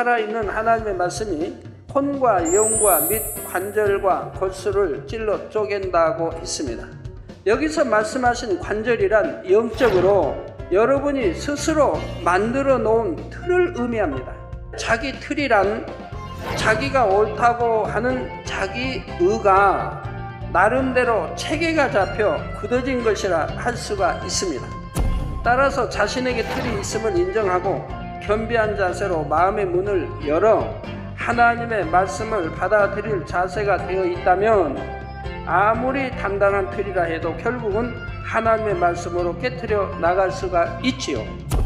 살아있는 하나님의 말씀이 혼과 영과 및 관절과 골수를 찔러 쪼갠다고 했습니다. 여기서 말씀하신 관절이란 영적으로 여러분이 스스로 만들어 놓은 틀을 의미합니다. 자기 틀이란 자기가 옳다고 하는 자기 의가 나름대로 체계가 잡혀 굳어진 것이라 할 수가 있습니다. 따라서 자신에게 틀이 있음을 인정하고 겸비한 자세로 마음의 문을 열어 하나님의 말씀을 받아들일 자세가 되어 있다면 아무리 단단한 틀이라 해도 결국은 하나님의 말씀으로 깨트려 나갈 수가 있지요.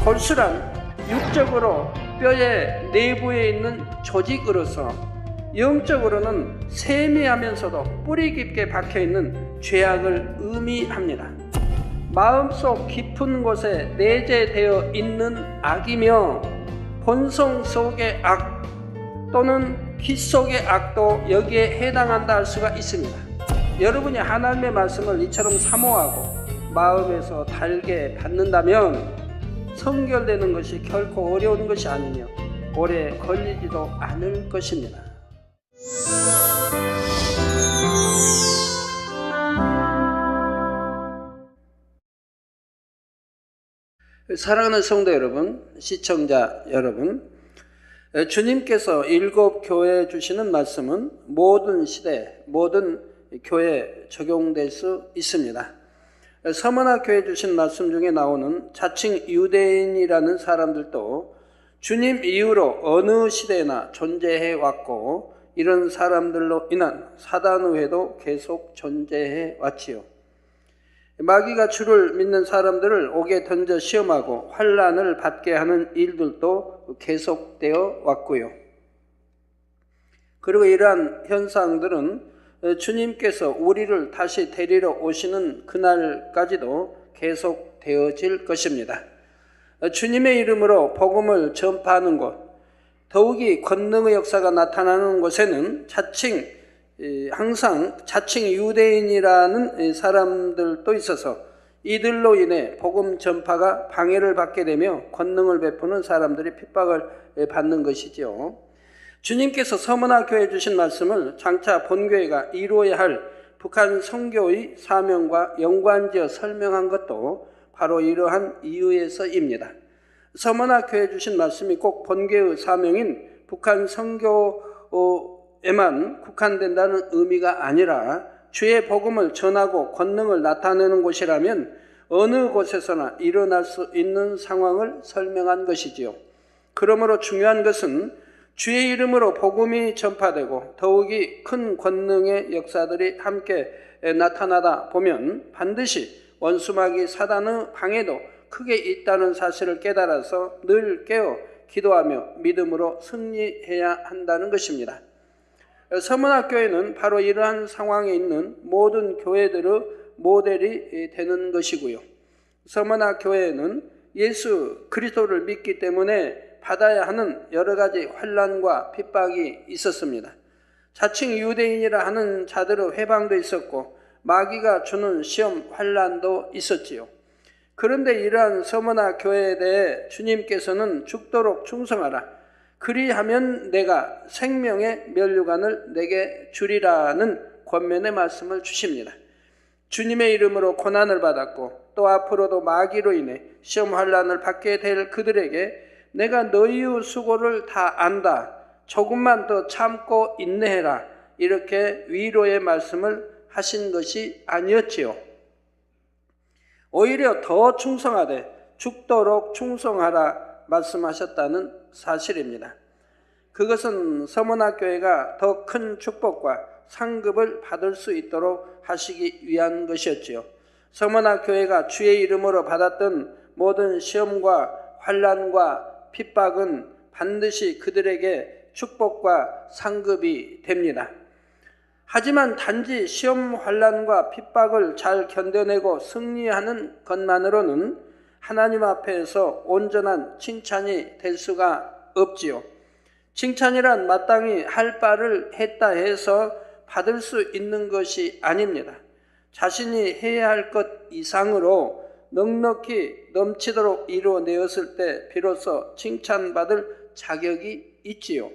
골수란 육적으로 뼈의 내부에 있는 조직으로서 영적으로는 세미하면서도 뿌리 깊게 박혀있는 죄악을 의미합니다. 마음속 깊은 곳에 내재되어 있는 악이며 본성 속의 악 또는 기 속의 악도 여기에 해당한다 할 수가 있습니다. 여러분이 하나님의 말씀을 이처럼 사모하고 마음에서 달게 받는다면 성결되는 것이 결코 어려운 것이 아니며 오래 걸리지도 않을 것입니다. 사랑하는 성도 여러분, 시청자 여러분, 주님께서 7 교회에 주시는 말씀은 모든 시대, 모든 교회에 적용될 수 있습니다. 서머나 교회에 주신 말씀 중에 나오는 자칭 유대인이라는 사람들도 주님 이후로 어느 시대나 존재해 왔고 이런 사람들로 인한 사단의회도 계속 존재해 왔지요. 마귀가 주를 믿는 사람들을 옥에 던져 시험하고 환난을 받게 하는 일들도 계속되어 왔고요. 그리고 이러한 현상들은 주님께서 우리를 다시 데리러 오시는 그날까지도 계속되어질 것입니다. 주님의 이름으로 복음을 전파하는 곳, 더욱이 권능의 역사가 나타나는 곳에는 항상 자칭 유대인이라는 사람들도 있어서 이들로 인해 복음 전파가 방해를 받게 되며 권능을 베푸는 사람들이 핍박을 받는 것이지요. 주님께서 서머나 교회에 주신 말씀을 장차 본교회가 이루어야 할 북한 선교의 사명과 연관지어 설명한 것도 바로 이러한 이유에서입니다. 서머나 교회에 주신 말씀이 꼭 본교회의 사명인 북한 선교에만 국한된다는 의미가 아니라 주의 복음을 전하고 권능을 나타내는 곳이라면 어느 곳에서나 일어날 수 있는 상황을 설명한 것이지요. 그러므로 중요한 것은 주의 이름으로 복음이 전파되고 더욱이 큰 권능의 역사들이 함께 나타나다 보면 반드시 원수마귀 사단의 방해도 크게 있다는 사실을 깨달아서 늘 깨어 기도하며 믿음으로 승리해야 한다는 것입니다. 서머나 교회는 바로 이러한 상황에 있는 모든 교회들의 모델이 되는 것이고요. 서머나 교회는 예수 그리스도를 믿기 때문에 받아야 하는 여러 가지 환난과 핍박이 있었습니다. 자칭 유대인이라 하는 자들의 회방도 있었고 마귀가 주는 시험 환난도 있었지요. 그런데 이러한 서머나 교회에 대해 주님께서는 죽도록 충성하라. 그리하면 내가 생명의 면류관을 내게 주리라는 권면의 말씀을 주십니다. 주님의 이름으로 고난을 받았고 또 앞으로도 마귀로 인해 시험 환난을 받게 될 그들에게 내가 너희의 수고를 다 안다. 조금만 더 참고 인내해라. 이렇게 위로의 말씀을 하신 것이 아니었지요. 오히려 더 충성하되 죽도록 충성하라 말씀하셨다는 사실입니다. 그것은 서머나 교회가 더 큰 축복과 상급을 받을 수 있도록 하시기 위한 것이었지요. 서머나 교회가 주의 이름으로 받았던 모든 시험과 환난과 핍박은 반드시 그들에게 축복과 상급이 됩니다. 하지만 단지 시험 환난과 핍박을 잘 견뎌내고 승리하는 것만으로는 하나님 앞에서 온전한 칭찬이 될 수가 없지요. 칭찬이란 마땅히 할 바를 했다 해서 받을 수 있는 것이 아닙니다. 자신이 해야 할 것 이상으로 넉넉히 넘치도록 이루어내었을 때 비로소 칭찬받을 자격이 있지요.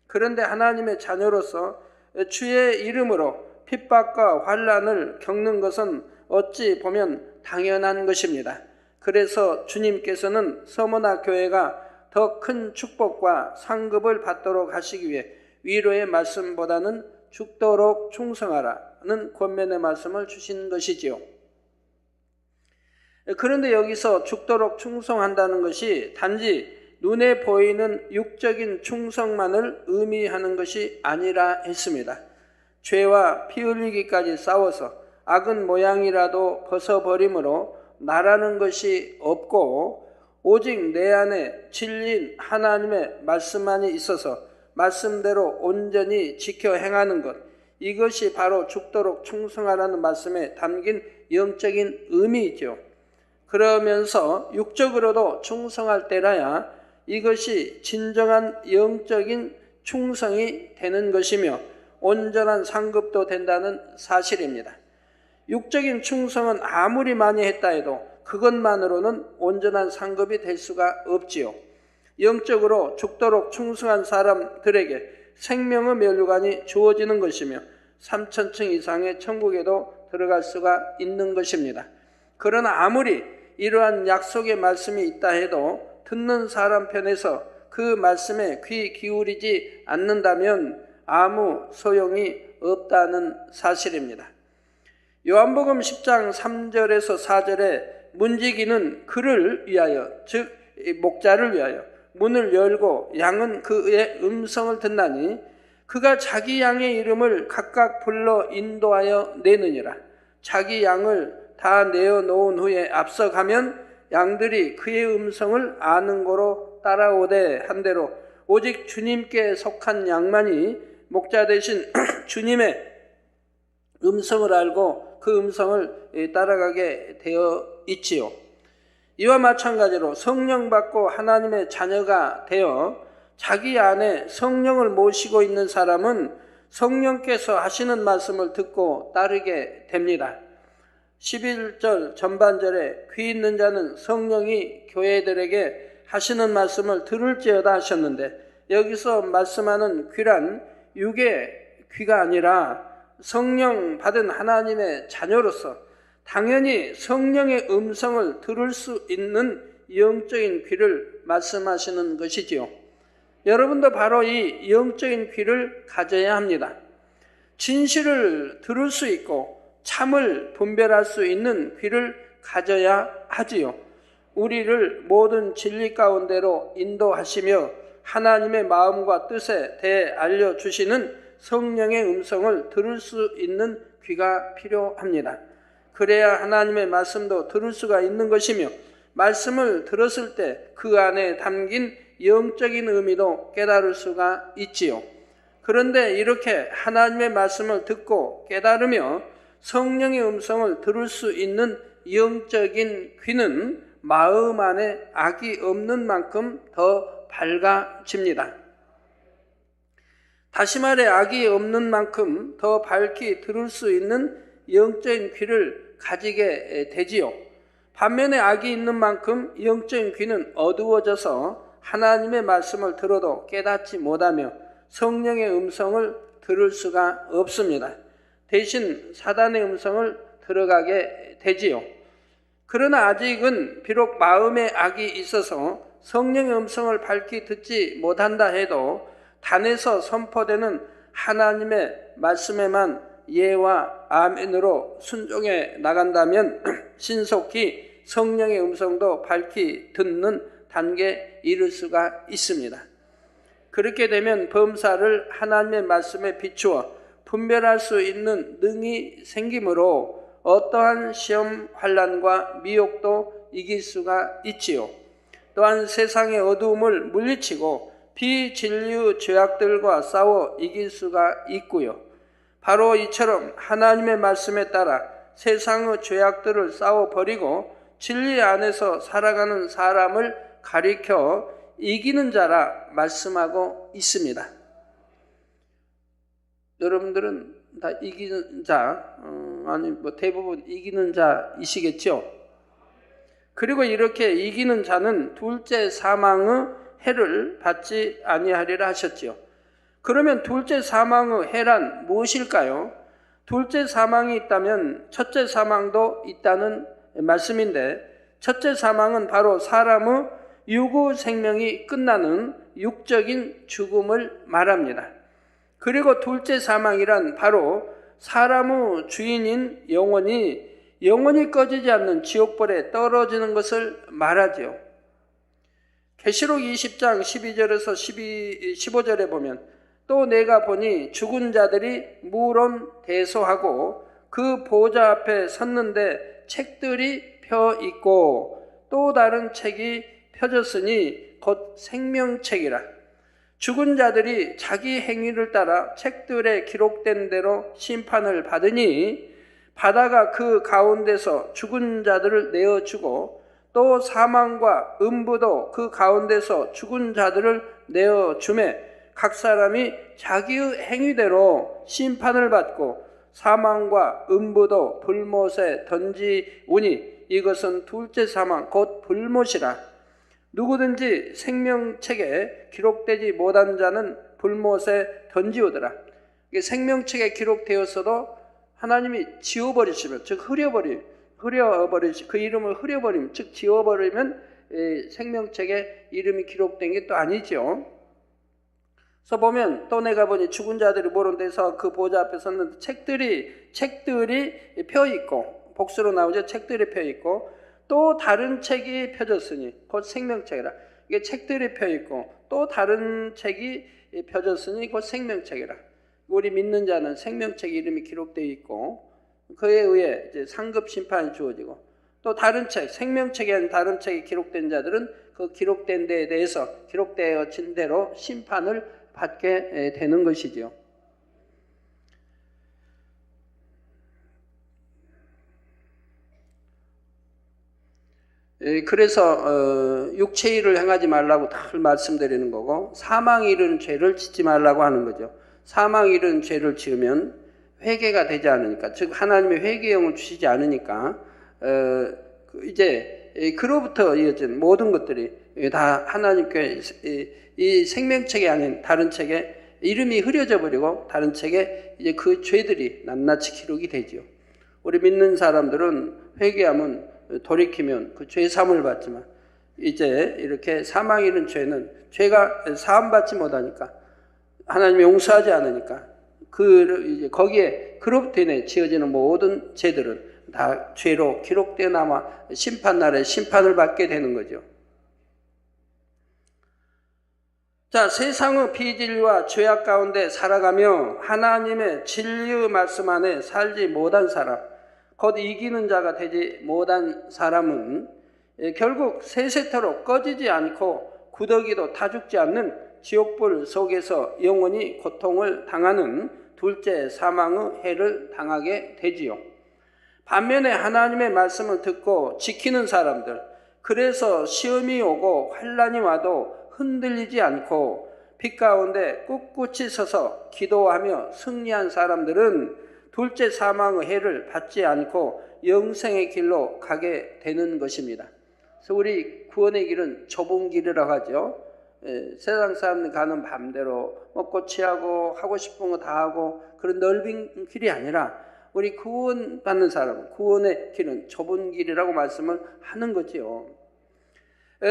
그런데 하나님의 자녀로서 주의 이름으로 핍박과 환난을 겪는 것은 어찌 보면 당연한 것입니다. 그래서 주님께서는 서머나 교회가 더 큰 축복과 상급을 받도록 하시기 위해 위로의 말씀보다는 죽도록 충성하라는 권면의 말씀을 주신 것이지요. 그런데 여기서 죽도록 충성한다는 것이 단지 눈에 보이는 육적인 충성만을 의미하는 것이 아니라 했습니다. 죄와 피 흘리기까지 싸워서 악은 모양이라도 벗어버림으로 나라는 것이 없고 오직 내 안에 진리인 하나님의 말씀만이 있어서 말씀대로 온전히 지켜 행하는 것, 이것이 바로 죽도록 충성하라는 말씀에 담긴 영적인 의미이죠. 그러면서 육적으로도 충성할 때라야 이것이 진정한 영적인 충성이 되는 것이며 온전한 상급도 된다는 사실입니다. 육적인 충성은 아무리 많이 했다 해도 그것만으로는 온전한 상급이 될 수가 없지요. 영적으로 죽도록 충성한 사람들에게 생명의 면류관이 주어지는 것이며 3000층 이상의 천국에도 들어갈 수가 있는 것입니다. 그러나 아무리 이러한 약속의 말씀이 있다 해도 듣는 사람 편에서 그 말씀에 귀 기울이지 않는다면 아무 소용이 없다는 사실입니다. 요한복음 10장 3절에서 4절에 문지기는 그를 위하여, 즉 목자를 위하여 문을 열고 양은 그의 음성을 듣나니 그가 자기 양의 이름을 각각 불러 인도하여 내느니라. 자기 양을 다 내어놓은 후에 앞서가면 양들이 그의 음성을 아는 고로 따라오되 한대로 오직 주님께 속한 양만이 목자 되신 주님의 음성을 알고 그 음성을 따라가게 되어 있지요. 이와 마찬가지로 성령 받고 하나님의 자녀가 되어 자기 안에 성령을 모시고 있는 사람은 성령께서 하시는 말씀을 듣고 따르게 됩니다. 11절 전반절에 귀 있는 자는 성령이 교회들에게 하시는 말씀을 들을지어다 하셨는데, 여기서 말씀하는 귀란 육의 귀가 아니라 성령 받은 하나님의 자녀로서 당연히 성령의 음성을 들을 수 있는 영적인 귀를 말씀하시는 것이지요. 여러분도 바로 이 영적인 귀를 가져야 합니다. 진실을 들을 수 있고 참을 분별할 수 있는 귀를 가져야 하지요. 우리를 모든 진리 가운데로 인도하시며 하나님의 마음과 뜻에 대해 알려주시는 성령의 음성을 들을 수 있는 귀가 필요합니다. 그래야 하나님의 말씀도 들을 수가 있는 것이며 말씀을 들었을 때 그 안에 담긴 영적인 의미도 깨달을 수가 있지요. 그런데 이렇게 하나님의 말씀을 듣고 깨달으며 성령의 음성을 들을 수 있는 영적인 귀는 마음 안에 악이 없는 만큼 더 밝아집니다. 다시 말해 악이 없는 만큼 더 밝게 들을 수 있는 영적인 귀를 가지게 되지요. 반면에 악이 있는 만큼 영적인 귀는 어두워져서 하나님의 말씀을 들어도 깨닫지 못하며 성령의 음성을 들을 수가 없습니다. 대신 사단의 음성을 들어가게 되지요. 그러나 아직은 비록 마음에 악이 있어서 성령의 음성을 밝히 듣지 못한다 해도 단에서 선포되는 하나님의 말씀에만 예와 아멘으로 순종해 나간다면 신속히 성령의 음성도 밝히 듣는 단계에 이를 수가 있습니다. 그렇게 되면 범사를 하나님의 말씀에 비추어 분별할 수 있는 능이 생기므로 어떠한 시험, 환난과 미혹도 이길 수가 있지요. 또한 세상의 어두움을 물리치고 비진리의 죄악들과 싸워 이길 수가 있고요. 바로 이처럼 하나님의 말씀에 따라 세상의 죄악들을 싸워버리고 진리 안에서 살아가는 사람을 가리켜 이기는 자라 말씀하고 있습니다. 여러분들은 다 이기는 자, 대부분 이기는 자이시겠죠? 그리고 이렇게 이기는 자는 둘째 사망의 해를 받지 아니하리라 하셨지요. 그러면 둘째 사망의 해란 무엇일까요? 둘째 사망이 있다면 첫째 사망도 있다는 말씀인데, 첫째 사망은 바로 사람의 유구 생명이 끝나는 육적인 죽음을 말합니다. 그리고 둘째 사망이란 바로 사람의 주인인 영원히 꺼지지 않는 지옥불에 떨어지는 것을 말하지요. 계시록 20장 12절에서 15절에 보면, 또 내가 보니 죽은 자들이 무론 대소하고 그 보좌 앞에 섰는데 책들이 펴 있고 또 다른 책이 펴졌으니 곧 생명책이라. 죽은 자들이 자기 행위를 따라 책들에 기록된 대로 심판을 받으니 바다가 그 가운데서 죽은 자들을 내어주고 또 사망과 음부도 그 가운데서 죽은 자들을 내어주매 각 사람이 자기의 행위대로 심판을 받고 사망과 음부도 불못에 던지우니 이것은 둘째 사망 곧 불못이라. 누구든지 생명책에 기록되지 못한 자는 불못에 던지우더라. 생명책에 기록되었어도 하나님이 지워버리시면, 즉 그 이름을 흐려버리면, 즉 지워버리면 생명책에 이름이 기록된 게 또 아니죠. 그래서 보면 또 내가 보니 죽은 자들이 모른 데서 그 보좌 앞에 섰는데 책들이 펴 있고, 복수로 나오죠. 책들이 펴 있고 또 다른 책이 펴졌으니 곧 생명책이라. 이게 책들이 펴 있고 또 다른 책이 펴졌으니 곧 생명책이라. 우리 믿는 자는 생명책 이름이 기록되어 있고 그에 의해 이제 상급 심판이 주어지고, 또 다른 책, 생명책에 아닌 다른 책이 기록된 자들은 그 기록된 데에 대해서 기록되어진 대로 심판을 받게 되는 것이지요. 그래서 육체 일을 행하지 말라고 늘 말씀드리는 거고, 사망에 이르는 죄를 짓지 말라고 하는 거죠. 사망에 이르는 죄를 지으면 회개가 되지 않으니까, 즉 하나님의 회개의 영을 주시지 않으니까 이제 그로부터 이어진 모든 것들이 다 하나님께 이 생명책이 아닌 다른 책에 이름이 흐려져 버리고 다른 책에 이제 그 죄들이 낱낱이 기록이 되지요. 우리 믿는 사람들은 회개하면, 돌이키면 그 죄 사함을 받지만, 이제 이렇게 사망에 이른 죄는 죄가 사함 받지 못하니까, 하나님이 용서하지 않으니까 이제 거기에 그로부터 인해 지어지는 모든 죄들은 다 죄로 기록되어 남아 심판날에 심판을 받게 되는 거죠. 자, 세상의 비진리와 죄악 가운데 살아가며 하나님의 진리의 말씀 안에 살지 못한 사람, 곧 이기는 자가 되지 못한 사람은 결국 세세토록 꺼지지 않고 구더기도 타 죽지 않는 지옥불 속에서 영원히 고통을 당하는 둘째 사망의 해를 당하게 되지요. 반면에 하나님의 말씀을 듣고 지키는 사람들, 그래서 시험이 오고 환난이 와도 흔들리지 않고 빛 가운데 꿋꿋이 서서 기도하며 승리한 사람들은 둘째 사망의 해를 받지 않고 영생의 길로 가게 되는 것입니다. 그래서 우리 구원의 길은 좁은 길이라고 하죠. 세상 사람들 가는 맘대로 먹고 취하고 하고 싶은 거 다 하고 그런 넓은 길이 아니라, 우리 구원 받는 사람, 구원의 길은 좁은 길이라고 말씀을 하는 거지요.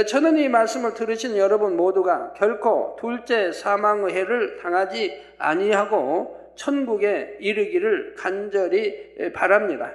저는 이 말씀을 들으신 여러분 모두가 결코 둘째 사망의 해를 당하지 아니하고 천국에 이르기를 간절히 바랍니다.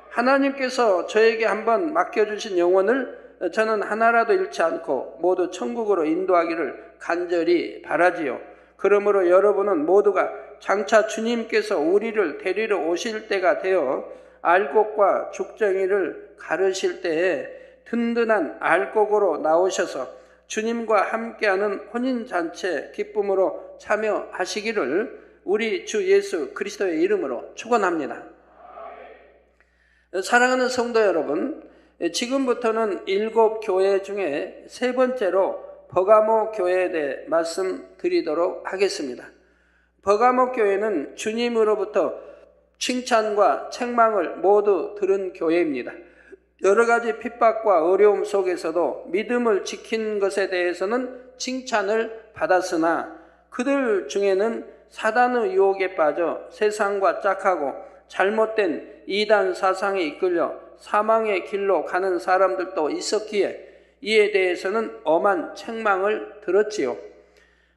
하나님께서 저에게 한번 맡겨주신 영혼을 저는 하나라도 잃지 않고 모두 천국으로 인도하기를 간절히 바라지요. 그러므로 여러분은 모두가 장차 주님께서 우리를 데리러 오실 때가 되어 알곡과 죽정이를 가르실 때에 든든한 알곡으로 나오셔서 주님과 함께하는 혼인잔치 기쁨으로 참여하시기를 우리 주 예수 그리스도의 이름으로 축원합니다. 사랑하는 성도 여러분, 지금부터는 7 교회 중에 세 번째로 버가모 교회에 대해 말씀드리도록 하겠습니다. 버가모 교회는 주님으로부터 칭찬과 책망을 모두 들은 교회입니다. 여러 가지 핍박과 어려움 속에서도 믿음을 지킨 것에 대해서는 칭찬을 받았으나 그들 중에는 사단의 유혹에 빠져 세상과 짝하고 잘못된 이단 사상에 이끌려 사망의 길로 가는 사람들도 있었기에 이에 대해서는 엄한 책망을 들었지요.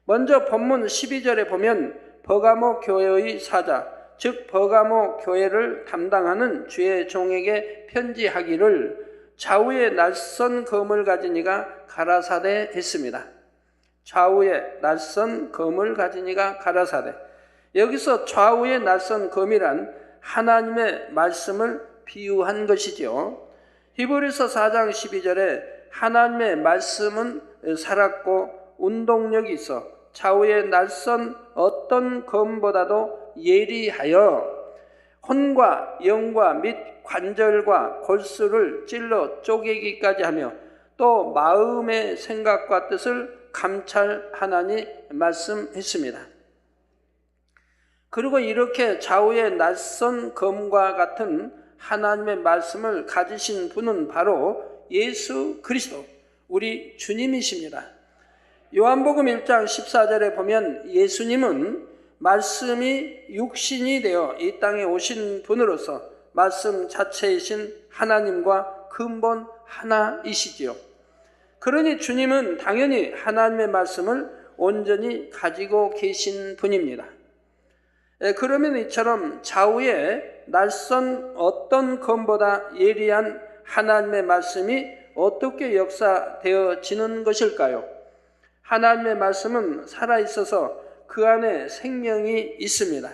먼저 본문 12절에 보면 버가모 교회의 사자, 즉 버가모 교회를 담당하는 주의 종에게 편지하기를 좌우에 낯선 검을 가진 이가 가라사대 했습니다. 좌우에 낯선 검을 가진 이가 가라사대. 여기서 좌우에 낯선 검이란 하나님의 말씀을 비유한 것이죠. 히브리서 4장 12절에 하나님의 말씀은 살았고 운동력이 있어 좌우에 낯선 어떤 검보다도 예리하여 혼과 영과 및 관절과 골수를 찔러 쪼개기까지 하며 또 마음의 생각과 뜻을 감찰하나니 말씀했습니다. 그리고 이렇게 좌우에 낯선 검과 같은 하나님의 말씀을 가지신 분은 바로 예수 그리스도, 우리 주님이십니다. 요한복음 1장 14절에 보면 예수님은 말씀이 육신이 되어 이 땅에 오신 분으로서 말씀 자체이신 하나님과 근본 하나이시지요. 그러니 주님은 당연히 하나님의 말씀을 온전히 가지고 계신 분입니다. 그러면 이처럼 좌우에 낯선 어떤 검보다 예리한 하나님의 말씀이 어떻게 역사되어지는 것일까요? 하나님의 말씀은 살아있어서 그 안에 생명이 있습니다.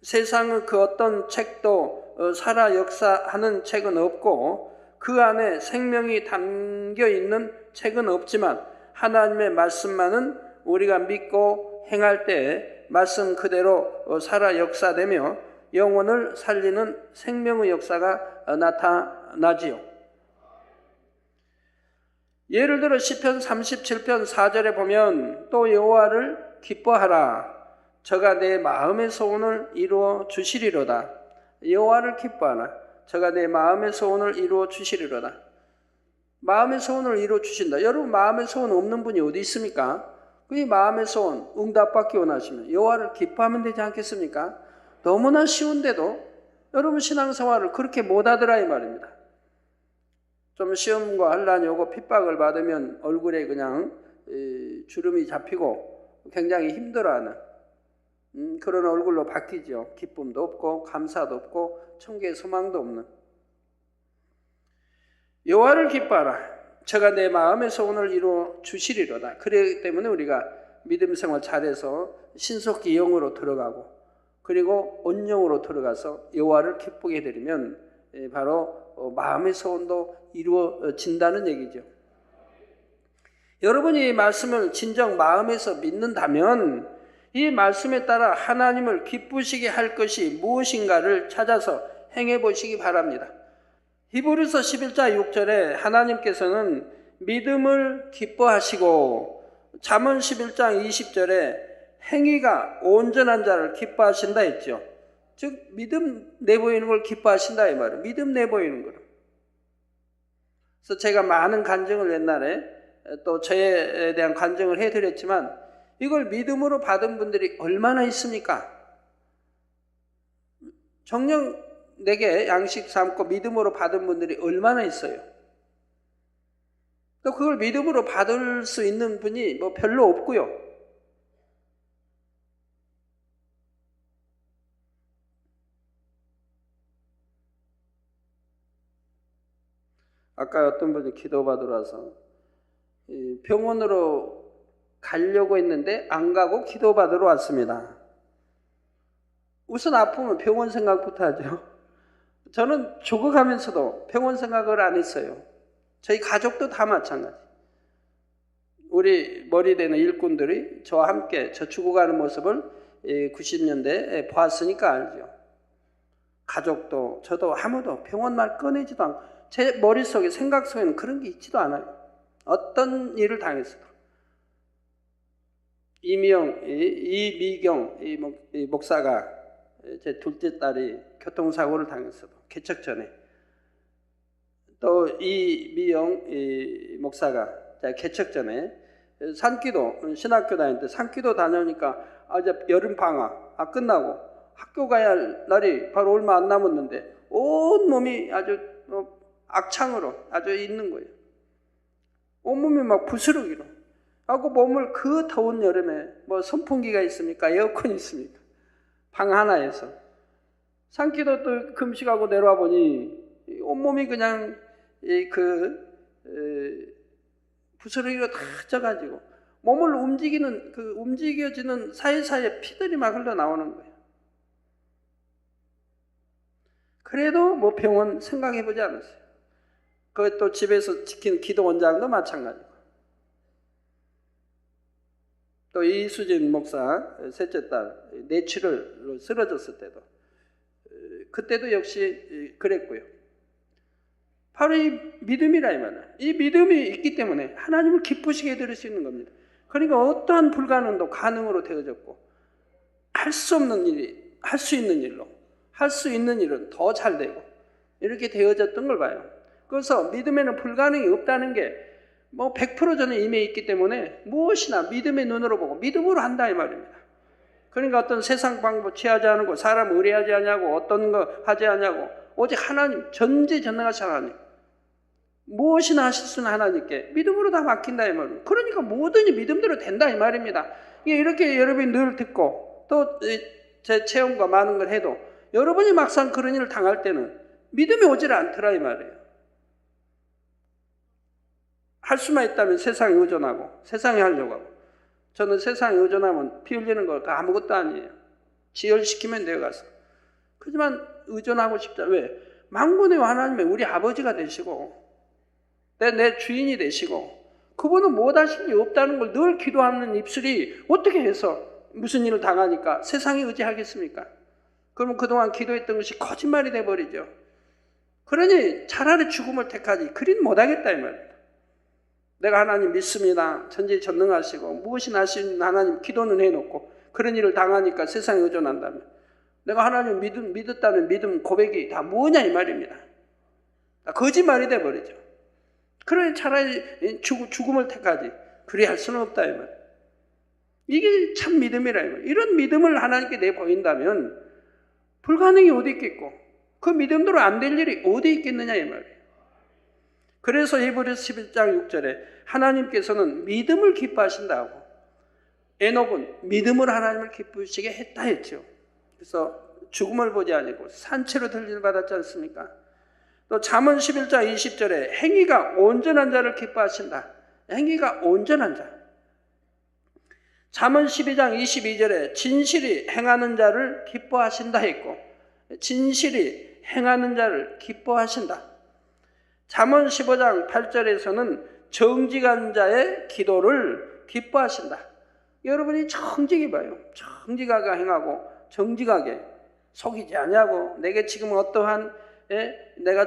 세상의 그 어떤 책도 살아 역사하는 책은 없고 그 안에 생명이 담겨 있는 책은 없지만 하나님의 말씀만은 우리가 믿고 행할 때 말씀 그대로 살아 역사되며 영혼을 살리는 생명의 역사가 나타나지요. 예를 들어 시편 37편 4절에 보면 또 여호와를 기뻐하라. 저가 내 마음의 소원을 이루어 주시리로다. 여호와를 기뻐하라. 저가 내 마음의 소원을 이루어 주시리로다. 마음의 소원을 이루어 주신다. 여러분 마음의 소원 없는 분이 어디 있습니까? 그 마음의 소원 응답받기 원하시면 여호와를 기뻐하면 되지 않겠습니까? 너무나 쉬운데도 여러분 신앙생활을 그렇게 못하더라 이 말입니다. 좀 시험과 환난이 오고 핍박을 받으면 얼굴에 그냥 주름이 잡히고 굉장히 힘들어하는 그런 얼굴로 바뀌죠. 기쁨도 없고 감사도 없고 천국의 소망도 없는. 여호와를 기뻐하라. 저가 내 마음의 소원을 이루어 주시리로다. 그렇기 때문에 우리가 믿음 생활 잘해서 신속히 영으로 들어가고 그리고 온영으로 들어가서 여호와를 기쁘게 해드리면 바로 마음의 소원도 이루어진다는 얘기죠. 여러분이 이 말씀을 진정 마음에서 믿는다면 이 말씀에 따라 하나님을 기쁘시게 할 것이 무엇인가를 찾아서 행해 보시기 바랍니다. 히브리서 11장 6절에 하나님께서는 믿음을 기뻐하시고 잠언 11장 20절에 행위가 온전한 자를 기뻐하신다 했죠. 즉 믿음 내보이는 걸 기뻐하신다 이 말이에요. 믿음 내보이는 거를. 그래서 제가 많은 간증을 옛날에 또 저에 대한 간증을 해드렸지만 이걸 믿음으로 받은 분들이 얼마나 있습니까? 정녕 내게 양식 삼고 믿음으로 받은 분들이 얼마나 있어요? 또 그걸 믿음으로 받을 수 있는 분이 뭐 별로 없고요. 아까 어떤 분이 기도받으러 와서 병원으로 가려고 했는데 안 가고 기도받으러 왔습니다. 우선 아프면 병원 생각부터 하죠. 저는 죽어가면서도 병원 생각을 안 했어요. 저희 가족도 다 마찬가지. 우리 머리 되는 일꾼들이 저와 함께 저 죽어가는 모습을 90년대에 보았으니까 알죠. 가족도 저도 아무도 병원 말 꺼내지도 않고 제 머릿속에 생각 속에는 그런 게 있지도 않아요. 어떤 일을 당했어도. 이미경 목사가 제 둘째 딸이 교통사고를 당했어도 개척 전에 또 이미영 목사가 개척 전에 산기도 신학교 다닐 때 산기도 다녀오니까 이제 여름 방학 끝나고 학교 가야 할 날이 바로 얼마 안 남았는데 온 몸이 아주 악창으로 아주 있는 거예요. 온몸이 막 부스러기로 하고 몸을 그 더운 여름에 뭐 선풍기가 있습니까? 에어컨이 있습니까? 방 하나에서 산기도 또 금식하고 내려와 보니 온몸이 그냥 부스러기로 다 쪄가지고 몸을 움직이는 움직여지는 사이사이에 피들이 막 흘러나오는 거예요. 그래도 뭐 병원 생각해보지 않았어요. 그것도 집에서 지킨 기도 원장도 마찬가지고. 또 이수진 목사 셋째 딸 뇌출혈로 쓰러졌을 때도 그때도 역시 그랬고요. 바로 이 믿음이라 이 말이에요. 이 믿음이 있기 때문에 하나님을 기쁘시게 해드릴 수 있는 겁니다. 그러니까 어떠한 불가능도 가능으로 되어졌고 할 수 없는 일이 할 수 있는 일로 할 수 있는 일은 더 잘 되고 이렇게 되어졌던 걸 봐요. 그래서 믿음에는 불가능이 없다는 게 뭐 100% 저는 임해 있기 때문에 무엇이나 믿음의 눈으로 보고 믿음으로 한다 이 말입니다. 그러니까 어떤 세상 방법 취하지 않고 사람 의뢰하지 않냐고 어떤 거 하지 않냐고 오직 하나님 전지전능하신 하나님 무엇이나 하실 수 있는 하나님께 믿음으로 다 맡긴다 이 말입니다. 그러니까 뭐든지 믿음대로 된다 이 말입니다. 이렇게 여러분이 늘 듣고 또 제 체험과 많은 걸 해도 여러분이 막상 그런 일을 당할 때는 믿음이 오질 않더라 이 말이에요. 할 수만 있다면 세상에 의존하고 세상에 하려고 하고 저는 세상에 의존하면 피 흘리는 거 아무것도 아니에요. 지혈시키면 돼요 가서. 그렇지만 의존하고 싶다. 왜? 만군의 하나님의 우리 아버지가 되시고 내 주인이 되시고 그분은 못하실 일 없다는 걸 늘 기도하는 입술이 어떻게 해서 무슨 일을 당하니까 세상에 의지하겠습니까? 그러면 그동안 기도했던 것이 거짓말이 돼버리죠. 그러니 차라리 죽음을 택하지 그린 못하겠다 이 말입니다. 내가 하나님 믿습니다. 전지전능하시고 무엇이나 하시는 하나님 기도는 해놓고 그런 일을 당하니까 세상에 의존한다면 내가 하나님 믿었다는 믿음 고백이 다 뭐냐 이 말입니다. 다 거짓말이 돼버리죠. 그러니 차라리 죽음을 택하지 그리 할 수는 없다 이 말. 이게 참 믿음이라 이 말. 이런 믿음을 하나님께 내보인다면 불가능이 어디 있겠고 그 믿음대로 안 될 일이 어디 있겠느냐 이 말이에요. 그래서 히브리서 11장 6절에 하나님께서는 믿음을 기뻐하신다고 에녹은 믿음으로 하나님을 기쁘시게 했다 했죠. 그래서 죽음을 보지 아니고 산채로 들림을 받았지 않습니까? 또 잠언 11장 20절에 행위가 온전한 자를 기뻐하신다. 행위가 온전한 자. 잠언 12장 22절에 진실이 행하는 자를 기뻐하신다 했고 진실이 행하는 자를 기뻐하신다. 잠언 15장 8절에서는 정직한 자의 기도를 기뻐하신다. 여러분이 정직히 봐요. 정직하게 행하고 정직하게 속이지 않냐고 내게 지금 어떠한 내가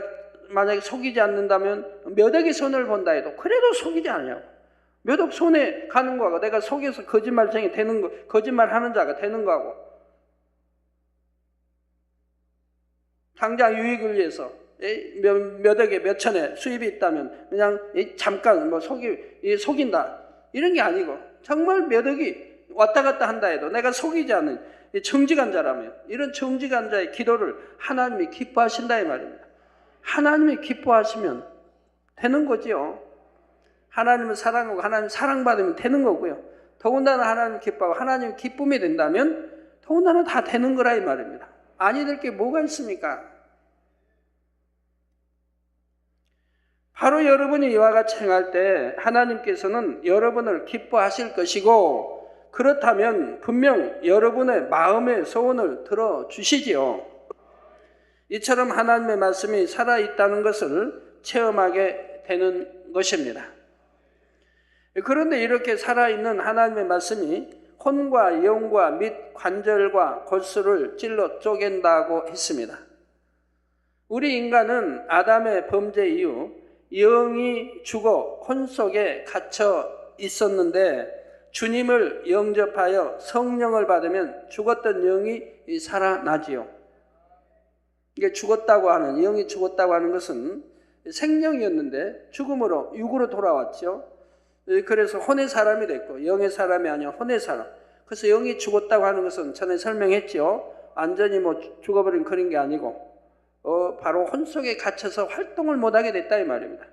만약에 속이지 않는다면 몇 억의 손을 본다 해도 그래도 속이지 않냐고 몇 억 손에 가는 거하고 내가 속여서 거짓말쟁이 되는 거 거짓말하는 자가 되는 거하고 당장 유익을 위해서 몇 억에 몇 천에 수입이 있다면 그냥 잠깐 뭐 속인다 이런 게 아니고 정말 몇 억이 왔다 갔다 한다 해도 내가 속이지 않는 정직한 자라면 이런 정직한 자의 기도를 하나님이 기뻐하신다 이 말입니다. 하나님이 기뻐하시면 되는 거지요. 하나님을 사랑하고 하나님 사랑받으면 되는 거고요. 더군다나 하나님 기뻐하고 하나님 기쁨이 된다면 더군다나 다 되는 거라 이 말입니다. 아니 될 게 뭐가 있습니까? 바로 여러분이 이와 같이 행할 때 하나님께서는 여러분을 기뻐하실 것이고 그렇다면 분명 여러분의 마음의 소원을 들어주시지요. 이처럼 하나님의 말씀이 살아있다는 것을 체험하게 되는 것입니다. 그런데 이렇게 살아있는 하나님의 말씀이 혼과 영과 및 관절과 골수를 찔러 쪼갠다고 했습니다. 우리 인간은 아담의 범죄 이후 영이 죽어 혼 속에 갇혀 있었는데 주님을 영접하여 성령을 받으면 죽었던 영이 살아나지요. 이게 죽었다고 하는, 영이 죽었다고 하는 것은 생명이었는데 죽음으로 육으로 돌아왔죠. 그래서 혼의 사람이 됐고 영의 사람이 아니라 혼의 사람. 그래서 영이 죽었다고 하는 것은 전에 설명했죠. 완전히 죽어버린 그런 게 아니고 바로 혼 속에 갇혀서 활동을 못하게 됐다 이 말입니다.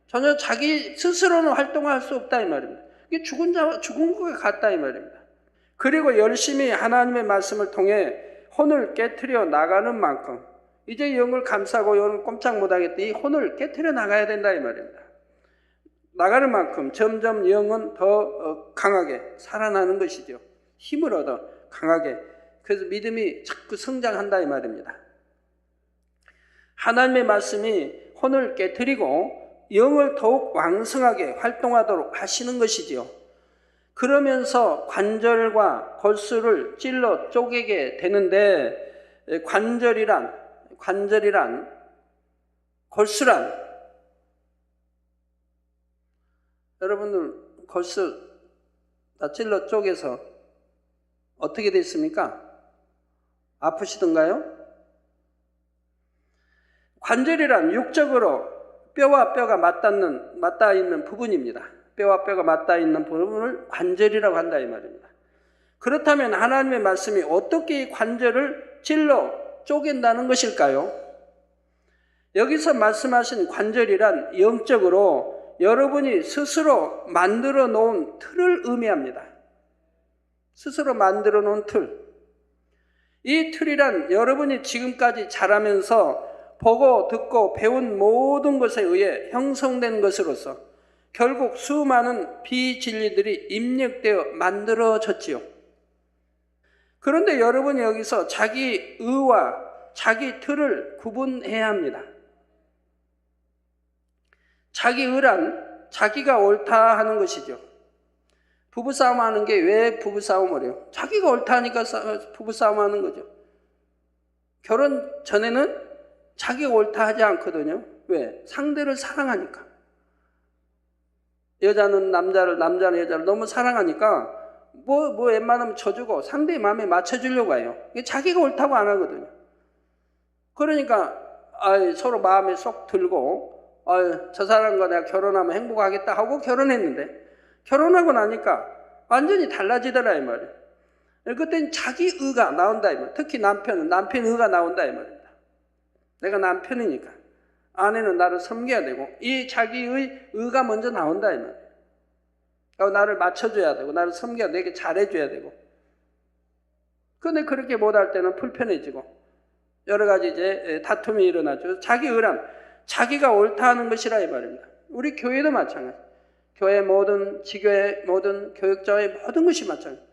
전혀 자기 스스로는 활동할 수 없다 이 말입니다. 이게 죽은 것 같다 이 말입니다. 그리고 열심히 하나님의 말씀을 통해 혼을 깨트려 나가는 만큼 이제 영을 감싸고 영을 꼼짝 못하겠다. 이 혼을 깨트려 나가야 된다 이 말입니다. 나가는 만큼 점점 영은 더 강하게 살아나는 것이죠. 힘을 얻어 강하게. 그래서 믿음이 자꾸 성장한다 이 말입니다. 하나님의 말씀이 혼을 깨트리고 영을 더욱 왕성하게 활동하도록 하시는 것이지요. 그러면서 관절과 골수를 찔러 쪼개게 되는데 관절이란 골수란 여러분들 골수 다 찔러 쪼개서 어떻게 됐습니까? 아프시던가요? 관절이란 육적으로 뼈와 뼈가 맞닿아 있는 부분입니다. 뼈와 뼈가 맞닿아 있는 부분을 관절이라고 한다 이 말입니다. 그렇다면 하나님의 말씀이 어떻게 이 관절을 찔러 쪼갠다는 것일까요? 여기서 말씀하신 관절이란 영적으로 여러분이 스스로 만들어 놓은 틀을 의미합니다. 스스로 만들어 놓은 틀. 이 틀이란 여러분이 지금까지 자라면서 보고 듣고 배운 모든 것에 의해 형성된 것으로서 결국 수많은 비진리들이 입력되어 만들어졌지요. 그런데 여러분이 여기서 자기 의와 자기 틀을 구분해야 합니다. 자기 의란 자기가 옳다 하는 것이죠. 부부싸움 하는 게 왜 부부싸움을 해요? 자기가 옳다 하니까 부부싸움 하는 거죠. 결혼 전에는 자기가 옳다 하지 않거든요. 왜? 상대를 사랑하니까. 여자는 남자를, 남자는 여자를 너무 사랑하니까 웬만하면 져주고 상대의 마음에 맞춰주려고 해요. 자기가 옳다고 안 하거든요. 그러니까 서로 마음에 쏙 들고 저 사람과 내가 결혼하면 행복하겠다 하고 결혼했는데 결혼하고 나니까 완전히 달라지더라 이 말이에요. 그때는 자기 의가 나온다 이 말이에요. 특히 남편은 남편 의가 나온다 이 말입니다. 내가 남편이니까 아내는 나를 섬겨야 되고 이 자기의 의가 먼저 나온다 이 말이에요. 나를 맞춰줘야 되고 나를 섬겨야 내게 잘해줘야 되고. 그런데 그렇게 못할 때는 불편해지고 여러 가지 이제 다툼이 일어나죠. 자기 의란 자기가 옳다 하는 것이라 이 말입니다. 우리 교회도 마찬가지. 교회 모든 지교회 모든 교육자의 모든 것이 마찬가지.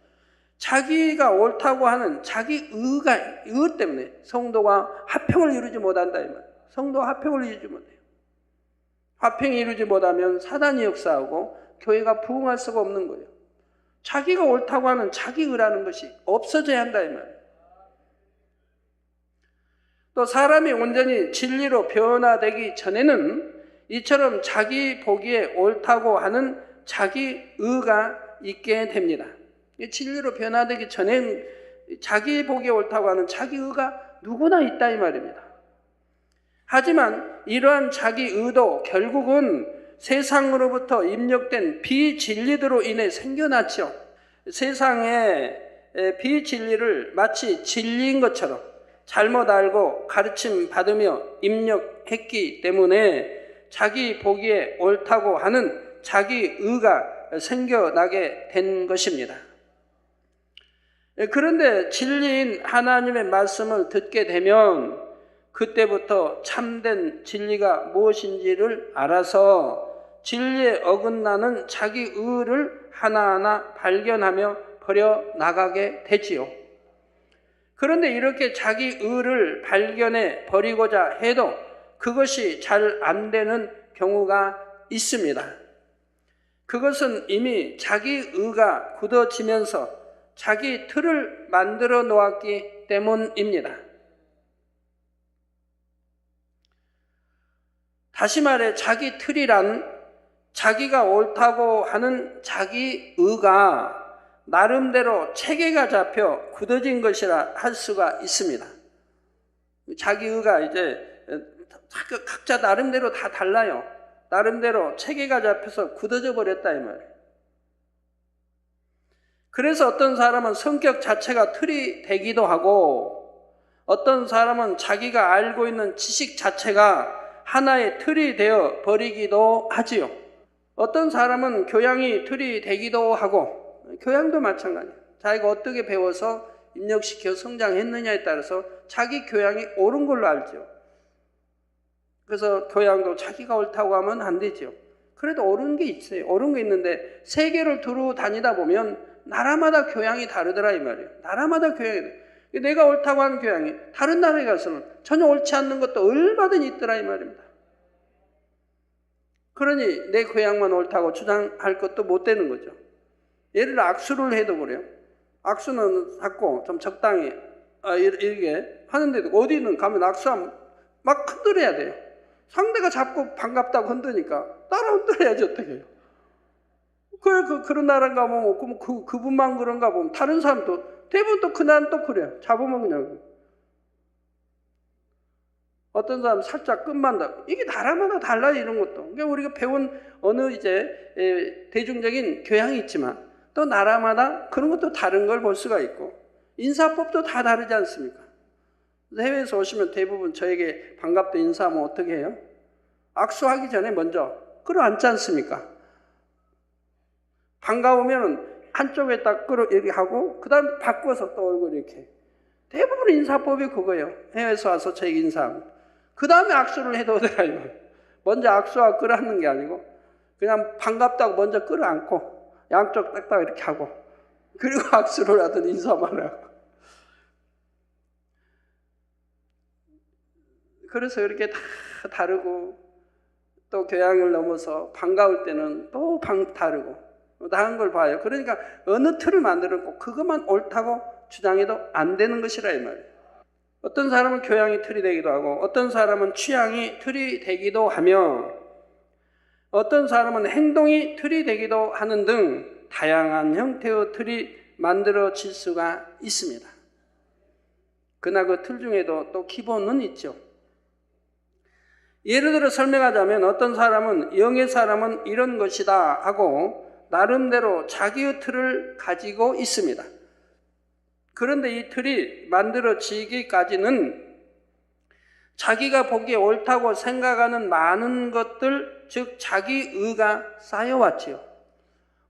자기가 옳다고 하는 자기 의 때문에 성도가 화평을 이루지 못한다 이 말이에요. 성도가 화평을 이루지 못해요. 화평이 이루지 못하면 사단이 역사하고 교회가 부흥할 수가 없는 거예요. 자기가 옳다고 하는 자기 의라는 것이 없어져야 한다 이 말이에요. 또 사람이 온전히 진리로 변화되기 전에는 이처럼 자기 보기에 옳다고 하는 자기 의가 있게 됩니다. 진리로 변화되기 전엔 자기 보기에 옳다고 하는 자기 의가 누구나 있다 이 말입니다. 하지만 이러한 자기 의도 결국은 세상으로부터 입력된 비진리들로 인해 생겨났죠. 세상의 비진리를 마치 진리인 것처럼 잘못 알고 가르침 받으며 입력했기 때문에 자기 보기에 옳다고 하는 자기 의가 생겨나게 된 것입니다. 그런데 진리인 하나님의 말씀을 듣게 되면 그때부터 참된 진리가 무엇인지를 알아서 진리에 어긋나는 자기 의를 하나하나 발견하며 버려나가게 되지요. 그런데 이렇게 자기 의를 발견해 버리고자 해도 그것이 잘 안 되는 경우가 있습니다. 그것은 이미 자기 의가 굳어지면서 자기 틀을 만들어 놓았기 때문입니다. 다시 말해 자기 틀이란 자기가 옳다고 하는 자기 의가 나름대로 체계가 잡혀 굳어진 것이라 할 수가 있습니다. 자기 의가 이제 각자 나름대로 다 달라요. 나름대로 체계가 잡혀서 굳어져 버렸다 이 말이에요. 그래서 어떤 사람은 성격 자체가 틀이 되기도 하고 어떤 사람은 자기가 알고 있는 지식 자체가 하나의 틀이 되어 버리기도 하지요. 어떤 사람은 교양이 틀이 되기도 하고 교양도 마찬가지예요. 자기가 어떻게 배워서 입력시켜 성장했느냐에 따라서 자기 교양이 옳은 걸로 알죠. 그래서 교양도 자기가 옳다고 하면 안 되죠. 그래도 옳은 게 있어요. 옳은 게 있는데 세계를 두루 다니다 보면 나라마다 교양이 다르더라 이 말이에요. 나라마다 교양이 다르다. 내가 옳다고 하는 교양이 다른 나라에 가서는 전혀 옳지 않는 것도 얼마든지 있더라 이 말입니다. 그러니 내 교양만 옳다고 주장할 것도 못 되는 거죠. 예를 들어 악수를 해도 그래요. 악수는 자꾸 좀 적당히 이렇게 하는데도 어디는 가면 악수하면 막 흔들어야 돼요. 상대가 자꾸 반갑다고 흔드니까 따라 흔들어야지 어떻게 해요. 그런 나라인가 보면 그분만 그런가 보면 다른 사람도 대부분 또 그날은 또 그래요. 잡으면 그냥 어떤 사람 살짝 끝만 다 이게 나라마다 달라요 이런 것도. 그러니까 우리가 배운 어느 이제 대중적인 교양이 있지만 또 나라마다 그런 것도 다른 걸 볼 수가 있고 인사법도 다 다르지 않습니까? 해외에서 오시면 대부분 저에게 반갑다 인사하면 어떻게 해요? 악수하기 전에 먼저 끌어안지 않습니까? 반가우면 한쪽에 딱 이렇게 하고 그 다음에 바꿔서 또 얼굴 이렇게. 대부분 인사법이 그거예요. 해외에서 와서 저에게 인사하면. 그 다음에 악수를 해도 되더라고요. 먼저 악수하고 끌어안는 게 아니고 그냥 반갑다고 먼저 끌어안고 양쪽 딱딱 이렇게 하고 그리고 악수를 하든 인사만 하고. 그래서 이렇게 다 다르고 또 교양을 넘어서 반가울 때는 또 다르고 다른 걸 봐요. 그러니까 어느 틀을 만들었고 그것만 옳다고 주장해도 안 되는 것이라 이 말이에요. 어떤 사람은 교양이 틀이 되기도 하고 어떤 사람은 취향이 틀이 되기도 하며 어떤 사람은 행동이 틀이 되기도 하는 등 다양한 형태의 틀이 만들어질 수가 있습니다. 그러나 그 틀 중에도 또 기본은 있죠. 예를 들어 설명하자면 어떤 사람은 영의 사람은 이런 것이다 하고 나름대로 자기의 틀을 가지고 있습니다. 그런데 이 틀이 만들어지기까지는 자기가 보기에 옳다고 생각하는 많은 것들, 즉 자기의가 쌓여왔지요.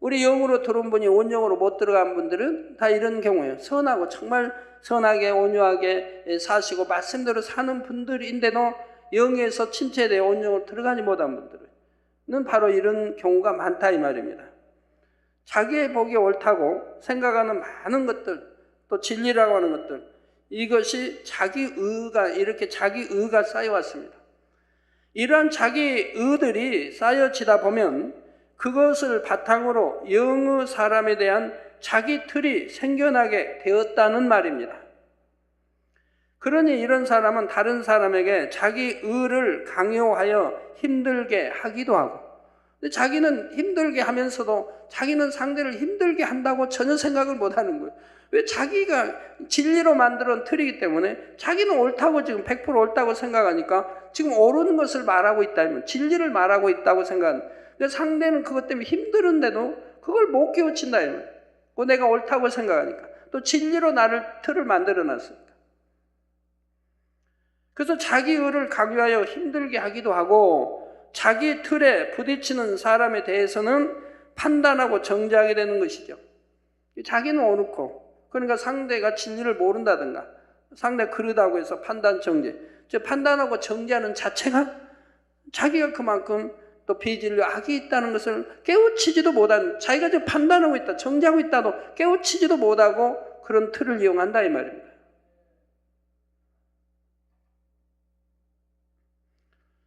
우리 영으로 들어온 분이 온영으로 못 들어간 분들은 다 이런 경우예요. 선하고 정말 선하게 온유하게 사시고 말씀대로 사는 분들인데도 영에서 침체되어 온영으로 들어가지 못한 분들은 바로 이런 경우가 많다 이 말입니다. 자기의 보기에 옳다고 생각하는 많은 것들, 또 진리라고 하는 것들, 이것이 자기의가 이렇게 자기의가 쌓여왔습니다. 이러한 자기의들이 쌓여지다 보면 그것을 바탕으로 영의 사람에 대한 자기 틀이 생겨나게 되었다는 말입니다. 그러니 이런 사람은 다른 사람에게 자기 의를 강요하여 힘들게 하기도 하고 근데 자기는 힘들게 하면서도 자기는 상대를 힘들게 한다고 전혀 생각을 못하는 거예요. 왜? 자기가 진리로 만들어온 틀이기 때문에 자기는 옳다고 지금 100% 옳다고 생각하니까 지금 옳은 것을 말하고 있다면 진리를 말하고 있다고 생각하는 근데 상대는 그것 때문에 힘들은데도 그걸 못 깨우친다. 그 내가 옳다고 생각하니까 또 진리로 나를 틀을 만들어놨으니까. 그래서 자기 의를 강요하여 힘들게 하기도 하고 자기 틀에 부딪히는 사람에 대해서는 판단하고 정죄하게 되는 것이죠. 자기는 옳고 그러니까 상대가 진리를 모른다든가 상대가 그러다고 해서 판단 정죄 즉 판단하고 정죄하는 자체가 자기가 그만큼 또 비진리 악이 있다는 것을 깨우치지도 못한 자기가 지금 판단하고 있다 정죄하고 있다도 깨우치지도 못하고 그런 틀을 이용한다 이 말입니다.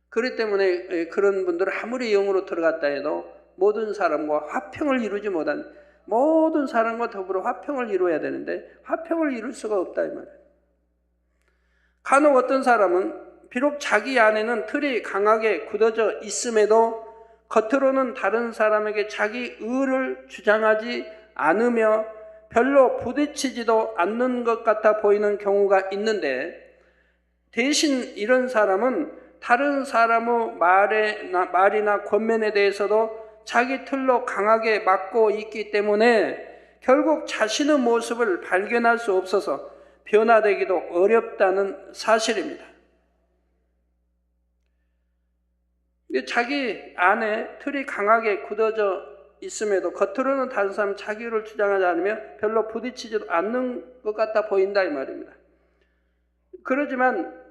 그렇기 때문에 그런 분들은 아무리 영으로 들어갔다 해도 모든 사람과 화평을 이루지 못한 모든 사람과 더불어 화평을 이루어야 되는데 화평을 이룰 수가 없다 이 말이에요. 간혹 어떤 사람은 비록 자기 안에는 틀이 강하게 굳어져 있음에도 겉으로는 다른 사람에게 자기 의를 주장하지 않으며 별로 부딪히지도 않는 것 같아 보이는 경우가 있는데 대신 이런 사람은 다른 사람의 말이나 권면에 대해서도 자기 틀로 강하게 막고 있기 때문에 결국 자신의 모습을 발견할 수 없어서 변화되기도 어렵다는 사실입니다. 자기 안에 틀이 강하게 굳어져 있음에도 겉으로는 다른 사람 자기를 주장하지 않으며 별로 부딪히지도 않는 것 같아 보인다 이 말입니다. 그러지만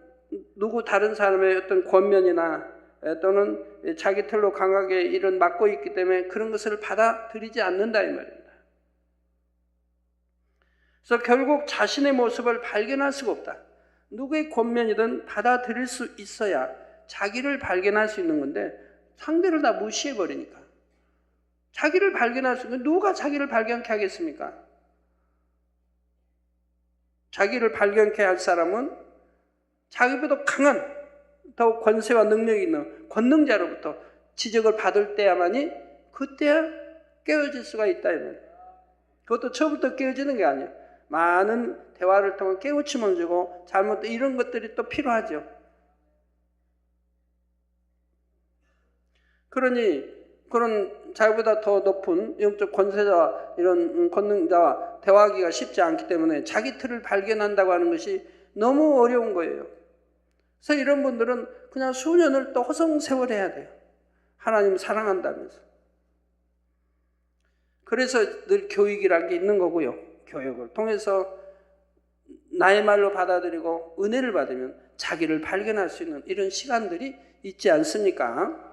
다른 사람의 어떤 권면이나 또는 자기 틀로 강하게 일은 맡고 있기 때문에 그런 것을 받아들이지 않는다 이 말입니다. 그래서 결국 자신의 모습을 발견할 수가 없다. 누구의 권면이든 받아들일 수 있어야 자기를 발견할 수 있는 건데 상대를 다 무시해버리니까 자기를 발견할 수 있는 누가 자기를 발견케 하겠습니까? 자기를 발견케 할 사람은 자기보다 강한 더욱 권세와 능력이 있는 권능자로부터 지적을 받을 때야만이 그때야 깨어질 수가 있다. 그것도 처음부터 깨어지는 게 아니에요. 많은 대화를 통해 깨우침을 주고 잘못된 이런 것들이 또 필요하죠. 그러니 그런 자기보다 더 높은 영적 권세자와 이런 권능자와 대화하기가 쉽지 않기 때문에 자기 틀을 발견한다고 하는 것이 너무 어려운 거예요. 그래서 이런 분들은 그냥 수년을 또 허송세월해야 돼요. 하나님 사랑한다면서. 그래서 늘 교육이라는 게 있는 거고요. 교육을 통해서 나의 말로 받아들이고 은혜를 받으면 자기를 발견할 수 있는 이런 시간들이 있지 않습니까?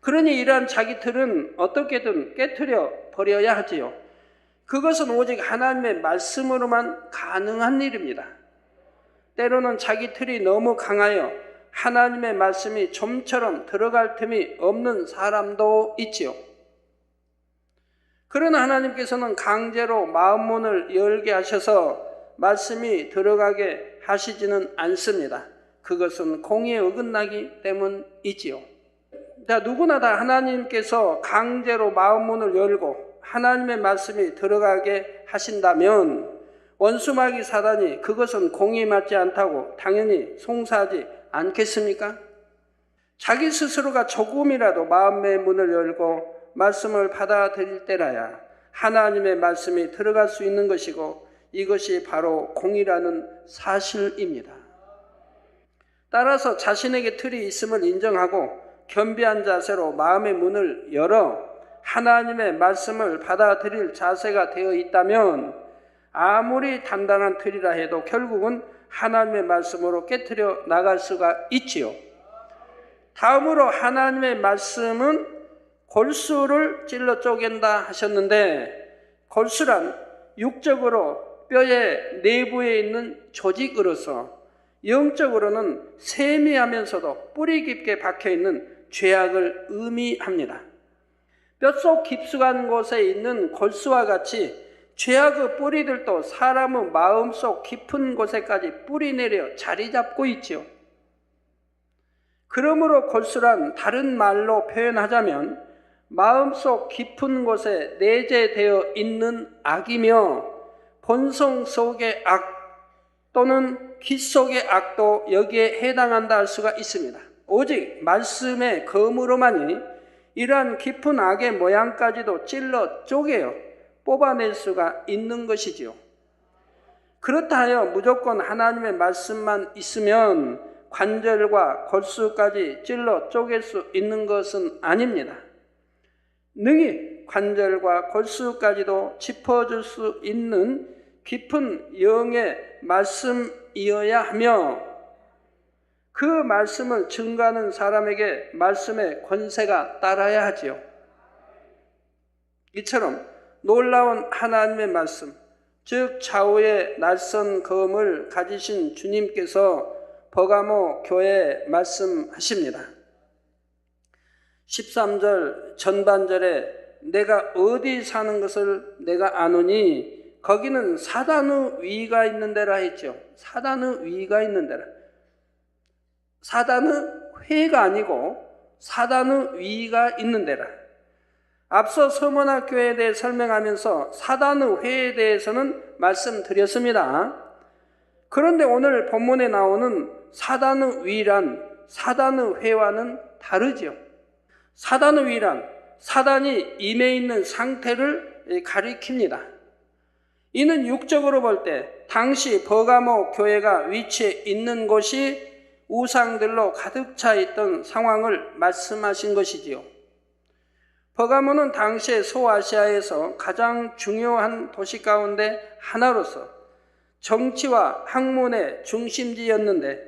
그러니 이러한 자기 틀은 어떻게든 깨트려 버려야 하지요. 그것은 오직 하나님의 말씀으로만 가능한 일입니다. 때로는 자기 틀이 너무 강하여 하나님의 말씀이 좀처럼 들어갈 틈이 없는 사람도 있지요. 그러나 하나님께서는 강제로 마음문을 열게 하셔서 말씀이 들어가게 하시지는 않습니다. 그것은 공의에 어긋나기 때문이지요. 자, 누구나 다 하나님께서 강제로 마음문을 열고 하나님의 말씀이 들어가게 하신다면 원수마귀 사단이 그것은 공의에 맞지 않다고 당연히 송사하지 않겠습니까? 자기 스스로가 조금이라도 마음의 문을 열고 말씀을 받아들일 때라야 하나님의 말씀이 들어갈 수 있는 것이고 이것이 바로 공의라는 사실입니다. 따라서 자신에게 틀이 있음을 인정하고 겸비한 자세로 마음의 문을 열어 하나님의 말씀을 받아들일 자세가 되어 있다면 아무리 단단한 틀이라 해도 결국은 하나님의 말씀으로 깨트려 나갈 수가 있지요. 다음으로 하나님의 말씀은 골수를 찔러 쪼갠다 하셨는데 골수란 육적으로 뼈의 내부에 있는 조직으로서 영적으로는 세미하면서도 뿌리 깊게 박혀있는 죄악을 의미합니다. 뼛속 깊숙한 곳에 있는 골수와 같이 죄악의 뿌리들도 사람의 마음속 깊은 곳에까지 뿌리 내려 자리 잡고 있지요. 그러므로 골수란 다른 말로 표현하자면 마음속 깊은 곳에 내재되어 있는 악이며 본성 속의 악 또는 귀 속의 악도 여기에 해당한다 할 수가 있습니다. 오직 말씀의 검으로만이 이러한 깊은 악의 모양까지도 찔러 쪼개요 뽑아낼 수가 있는 것이지요. 그렇다 하여 무조건 하나님의 말씀만 있으면 관절과 골수까지 찔러 쪼갤 수 있는 것은 아닙니다. 능히 관절과 골수까지도 짚어줄 수 있는 깊은 영의 말씀이어야 하며 그 말씀을 증거하는 사람에게 말씀의 권세가 따라야 하지요. 이처럼 놀라운 하나님의 말씀, 즉 좌우의 날선 검을 가지신 주님께서 버가모 교회에 말씀하십니다. 13절 전반절에 내가 어디 사는 것을 내가 아노니 거기는 사단의 위가 있는 데라 했죠. 사단의 위가 있는 데라. 사단의 회가 아니고 사단의 위가 있는 데라. 앞서 서문학교에 대해 설명하면서 사단의 회에 대해서는 말씀드렸습니다. 그런데 오늘 본문에 나오는 사단의 위란 사단의 회와는 다르죠. 사단의 위란 사단이 임해 있는 상태를 가리킵니다. 이는 육적으로 볼 때 당시 버가모 교회가 위치해 있는 곳이 우상들로 가득 차 있던 상황을 말씀하신 것이지요. 버가모는 당시의 소아시아에서 가장 중요한 도시 가운데 하나로서 정치와 학문의 중심지였는데,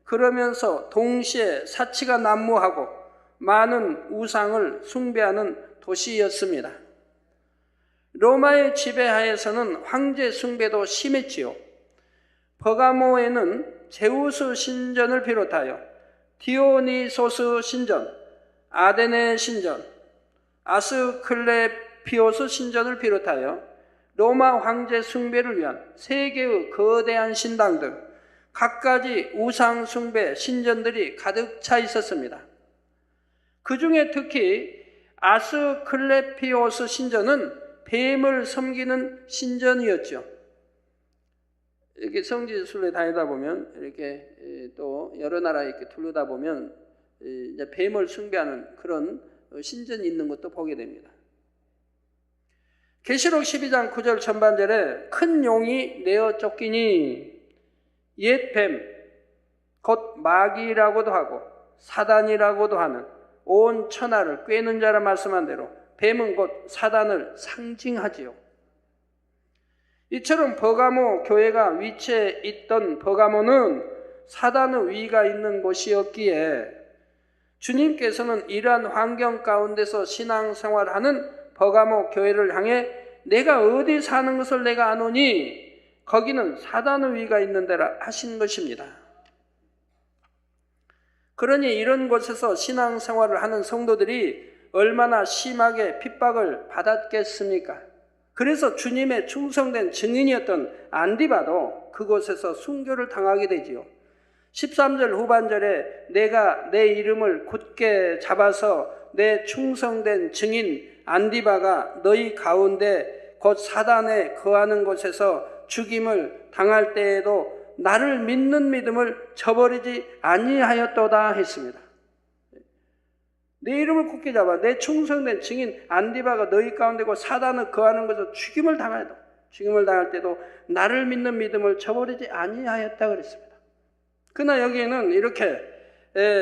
그러면서 동시에 사치가 난무하고 많은 우상을 숭배하는 도시였습니다. 로마의 지배하에서는 황제 숭배도 심했지요. 버가모에는 제우스 신전을 비롯하여 디오니소스 신전, 아데네 신전, 아스클레피오스 신전을 비롯하여 로마 황제 숭배를 위한 세계의 거대한 신당들, 갖가지 우상 숭배 신전들이 가득 차 있었습니다. 그 중에 특히 아스클레피오스 신전은 뱀을 섬기는 신전이었죠. 이렇게 성지순례 다니다 보면 이렇게 또 여러 나라에 이렇게 둘러다 보면 이제 뱀을 숭배하는 그런 신전이 있는 것도 보게 됩니다. 계시록 12장 9절 전반절에 큰 용이 내어 쫓기니 옛 뱀, 곧 마귀라고도 하고 사단이라고도 하는 온 천하를 꿰는 자라 말씀한 대로 뱀은 곧 사단을 상징하지요. 이처럼 버가모 교회가 위치해 있던 버가모는 사단의 위가 있는 곳이었기에 주님께서는 이러한 환경 가운데서 신앙생활하는 버가모 교회를 향해 내가 어디 사는 것을 내가 아노니 거기는 사단의 위가 있는 데라 하신 것입니다. 그러니 이런 곳에서 신앙생활을 하는 성도들이 얼마나 심하게 핍박을 받았겠습니까? 그래서 주님의 충성된 증인이었던 안디바도 그곳에서 순교를 당하게 되지요. 13절 후반절에 내가 내 이름을 굳게 잡아서 내 충성된 증인 안디바가 너희 가운데 곧 사단에 거하는 곳에서 죽임을 당할 때에도 나를 믿는 믿음을 저버리지 아니하였도다 했습니다. 내 이름을 굳게 잡아 내 충성된 증인 안디바가 너희 가운데 곧 사단에 거하는 곳에서 죽임을 당할 때도 나를 믿는 믿음을 저버리지 아니하였다 그랬습니다. 그러나 여기에는 이렇게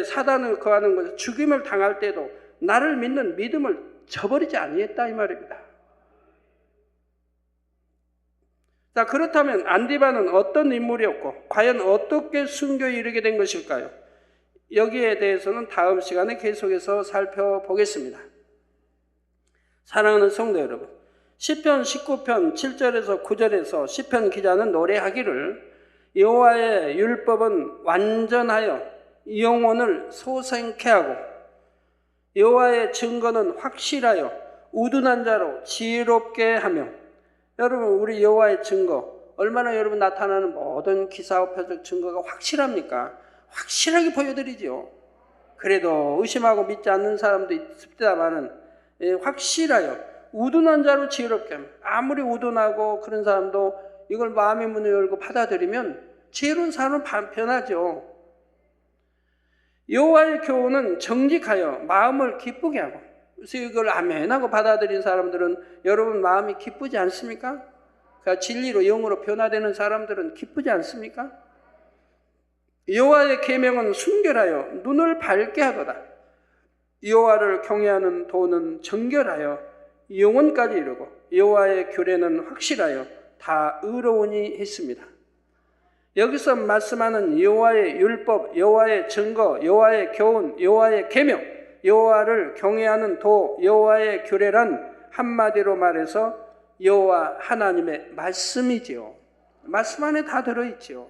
사단에 거하는 곳에서 죽임을 당할 때도 나를 믿는 믿음을 저버리지 아니했다 이 말입니다. 자, 그렇다면 안디바는 어떤 인물이었고 과연 어떻게 순교에 이르게 된 것일까요? 여기에 대해서는 다음 시간에 계속해서 살펴보겠습니다. 사랑하는 성도 여러분, 시편 19편 7절에서 9절에서 시편 기자는 노래하기를 여호와의 율법은 완전하여 영혼을 소생케 하고 여호와의 증거는 확실하여 우둔한 자로 지혜롭게 하며. 여러분, 우리 여호와의 증거 얼마나 여러분 나타나는 모든 기사와 표적 증거가 확실합니까? 확실하게 보여드리죠. 그래도 의심하고 믿지 않는 사람도 있습니다만은 확실하여 우둔한 자로 지혜롭게 하며. 아무리 우둔하고 그런 사람도 이걸 마음의 문을 열고 받아들이면 지혜로운 사람은 변하죠. 여호와의 교훈은 정직하여 마음을 기쁘게 하고. 그래서 이걸 아멘하고 받아들인 사람들은 여러분 마음이 기쁘지 않습니까? 그러니까 진리로 영으로 변화되는 사람들은 기쁘지 않습니까? 여호와의 계명은 순결하여 눈을 밝게 하도다. 여호와를 경외하는 도는 정결하여 영혼까지 이르고 여호와의 규례는 확실하여 다 의로우니 했습니다. 여기서 말씀하는 여호와의 율법, 여호와의 증거, 여호와의 교훈, 여호와의 계명, 여호와를 경외하는 도, 여호와의 규례란 한마디로 말해서 여호와 하나님의 말씀이지요. 말씀 안에 다 들어있지요.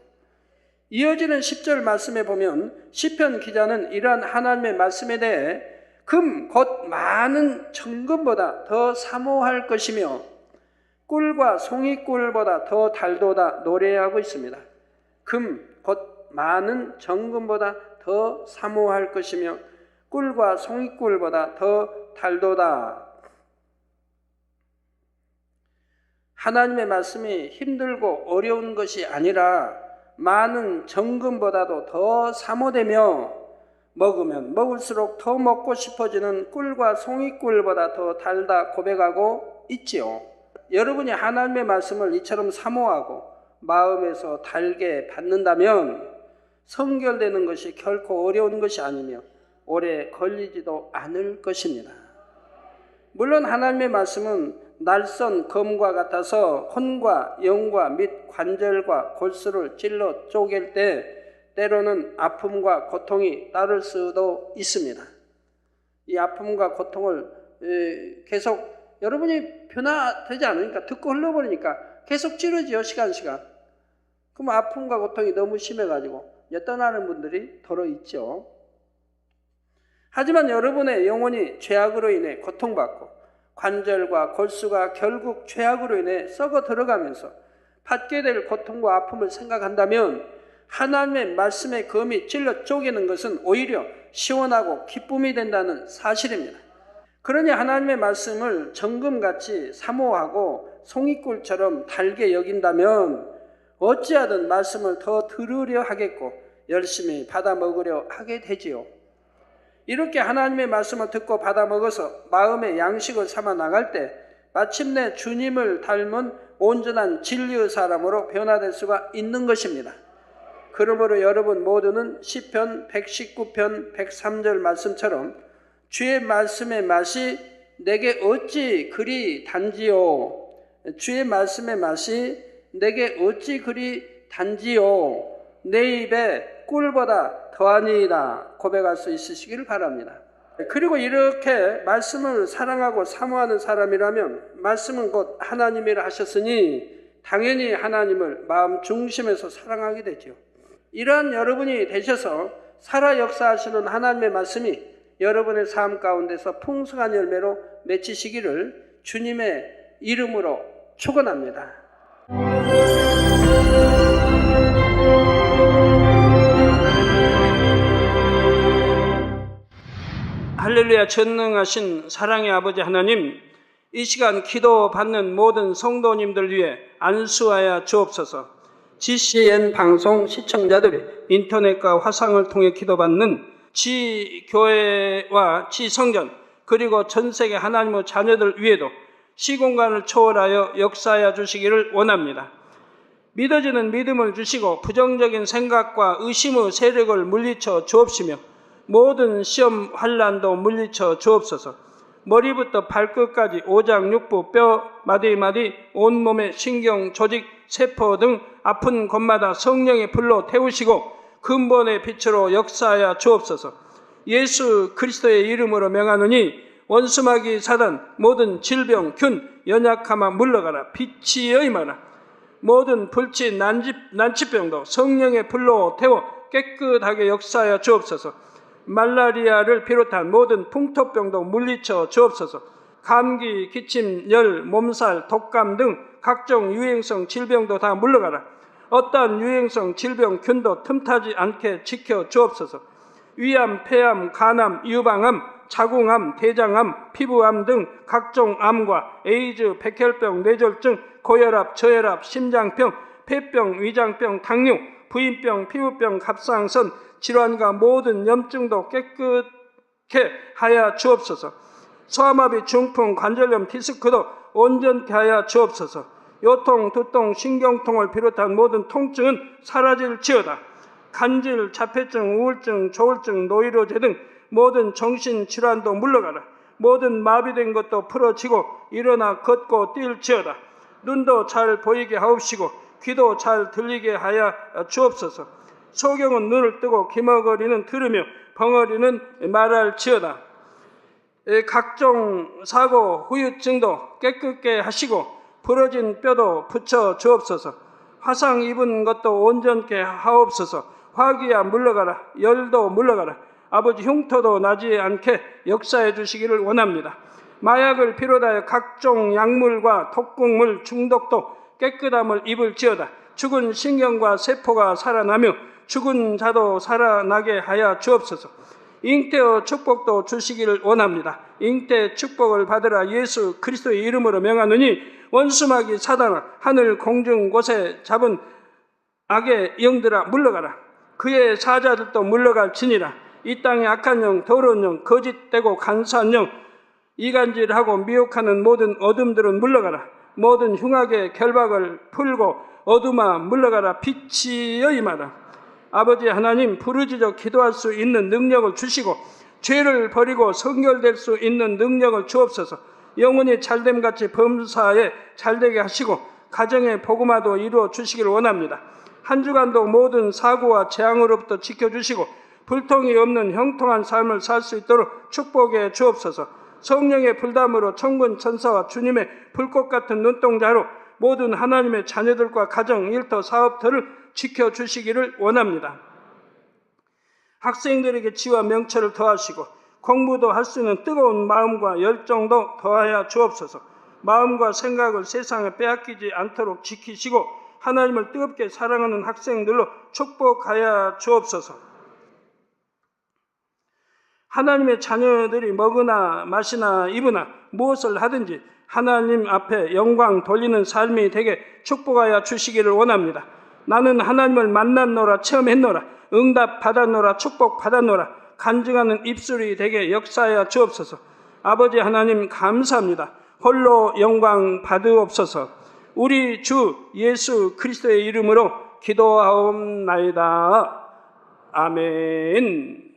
이어지는 10절 말씀에 보면 시편 기자는 이러한 하나님의 말씀에 대해 금 곧 많은 정금보다 더 사모할 것이며 꿀과 송이꿀보다 더 달도다 노래하고 있습니다. 금 곧 많은 정금보다 더 사모할 것이며 꿀과 송이꿀보다 더 달도다. 하나님의 말씀이 힘들고 어려운 것이 아니라 많은 정금보다도 더 사모되며 먹으면 먹을수록 더 먹고 싶어지는 꿀과 송이꿀보다 더 달다 고백하고 있지요. 여러분이 하나님의 말씀을 이처럼 사모하고 마음에서 달게 받는다면 성결되는 것이 결코 어려운 것이 아니며 오래 걸리지도 않을 것입니다. 물론 하나님의 말씀은 날선 검과 같아서 혼과 영과 및 관절과 골수를 찔러 쪼갤 때 때로는 아픔과 고통이 따를 수도 있습니다. 이 아픔과 고통을 계속 여러분이 변화되지 않으니까 듣고 흘러버리니까 계속 찌르지요. 시간. 그럼 아픔과 고통이 너무 심해가지고 떠나는 분들이 더러 있죠. 하지만 여러분의 영혼이 죄악으로 인해 고통받고 관절과 골수가 결국 죄악으로 인해 썩어 들어가면서 받게 될 고통과 아픔을 생각한다면 하나님의 말씀의 검이 찔러 쪼개는 것은 오히려 시원하고 기쁨이 된다는 사실입니다. 그러니 하나님의 말씀을 정금같이 사모하고 송이꿀처럼 달게 여긴다면 어찌하든 말씀을 더 들으려 하겠고 열심히 받아 먹으려 하게 되지요. 이렇게 하나님의 말씀을 듣고 받아 먹어서 마음의 양식을 삼아 나갈 때 마침내 주님을 닮은 온전한 진리의 사람으로 변화될 수가 있는 것입니다. 그러므로 여러분 모두는 시편 119편 103절 말씀처럼 주의 말씀의 맛이 내게 어찌 그리 단지요. 주의 말씀의 맛이 내게 어찌 그리 단지요. 내 입에 꿀보다 더하니이다 고백할 수 있으시길 바랍니다. 그리고 이렇게 말씀을 사랑하고 사모하는 사람이라면 말씀은 곧 하나님이라 하셨으니 당연히 하나님을 마음 중심에서 사랑하게 되죠. 이러한 여러분이 되셔서 살아 역사하시는 하나님의 말씀이 여러분의 삶 가운데서 풍성한 열매로 맺히시기를 주님의 이름으로 축원합니다. 할렐루야. 전능하신 사랑의 아버지 하나님, 이 시간 기도받는 모든 성도님들 위해 안수하여 주옵소서. GCN 방송 시청자들이 인터넷과 화상을 통해 기도받는 지교회와 지성전 그리고 전세계 하나님의 자녀들 위에도 시공간을 초월하여 역사하여 주시기를 원합니다. 믿어지는 믿음을 주시고 부정적인 생각과 의심의 세력을 물리쳐 주옵시며 모든 시험 환난도 물리쳐 주옵소서. 머리부터 발끝까지 오장육부 뼈 마디마디 온몸의 신경 조직 세포 등 아픈 곳마다 성령의 불로 태우시고 근본의 빛으로 역사하여 주옵소서. 예수 그리스도의 이름으로 명하노니 원수마귀 사단 모든 질병 균 연약함아 물러가라. 빛이 임하라. 모든 불치 난치병도 성령의 불로 태워 깨끗하게 역사하여 주옵소서. 말라리아를 비롯한 모든 풍토병도 물리쳐 주옵소서. 감기, 기침, 열, 몸살, 독감 등 각종 유행성 질병도 다 물러가라. 어떠한 유행성 질병 균도 틈타지 않게 지켜 주옵소서. 위암, 폐암, 간암, 유방암, 자궁암, 대장암, 피부암 등 각종 암과 에이즈, 백혈병, 뇌졸중, 고혈압, 저혈압, 심장병, 폐병, 위장병, 당뇨, 부인병, 피부병, 갑상선, 질환과 모든 염증도 깨끗게 하여 주옵소서. 소아마비, 중풍, 관절염, 디스크도 온전케 하여 주옵소서. 요통, 두통, 신경통을 비롯한 모든 통증은 사라질지어다. 간질, 자폐증, 우울증, 조울증, 노이로제 등 모든 정신질환도 물러가라. 모든 마비된 것도 풀어지고 일어나 걷고 뛸지어다. 눈도 잘 보이게 하옵시고 귀도 잘 들리게 하여 주옵소서. 소경은 눈을 뜨고 기머거리는 들으며 벙어리는 말할지어다. 각종 사고, 후유증도 깨끗게 하시고 부러진 뼈도 붙여 주옵소서. 화상 입은 것도 온전케 하옵소서. 화기야 물러가라. 열도 물러가라. 아버지 흉터도 나지 않게 역사해 주시기를 원합니다. 마약을 비롯하여 각종 약물과 독극물 중독도 깨끗함을 입을지어다. 죽은 신경과 세포가 살아나며 죽은 자도 살아나게 하여 주옵소서. 잉태의 축복도 주시기를 원합니다. 잉태 축복을 받으라. 예수 그리스도의 이름으로 명하노니 원수마귀 사단아 하늘 공중 곳에 잡은 악의 영들아 물러가라. 그의 사자들도 물러갈지니라. 이 땅의 악한 영, 더러운 영, 거짓되고 간사한 영, 이간질하고 미혹하는 모든 어둠들은 물러가라. 모든 흉악의 결박을 풀고 어둠아 물러가라. 빛이여 임하라. 아버지 하나님, 부르짖어 기도할 수 있는 능력을 주시고 죄를 버리고 성결될 수 있는 능력을 주옵소서. 영혼이 잘됨같이 범사에 잘되게 하시고 가정의 복음화도 이루어 주시기를 원합니다. 한 주간도 모든 사고와 재앙으로부터 지켜주시고 불통이 없는 형통한 삶을 살 수 있도록 축복해 주옵소서. 성령의 불담으로 천군 천사와 주님의 불꽃 같은 눈동자로 모든 하나님의 자녀들과 가정, 일터, 사업들을 지켜주시기를 원합니다. 학생들에게 지와 명철을 더하시고 공부도 할 수 있는 뜨거운 마음과 열정도 더하여 주옵소서. 마음과 생각을 세상에 빼앗기지 않도록 지키시고 하나님을 뜨겁게 사랑하는 학생들로 축복하여 주옵소서. 하나님의 자녀들이 먹으나 마시나 입으나 무엇을 하든지 하나님 앞에 영광 돌리는 삶이 되게 축복하여 주시기를 원합니다. 나는 하나님을 만났노라, 체험했노라, 응답 받았노라, 축복 받았노라, 간증하는 입술이 되게 역사하여 주옵소서. 아버지 하나님 감사합니다. 홀로 영광 받으옵소서. 우리 주 예수 그리스도의 이름으로 기도하옵나이다. 아멘.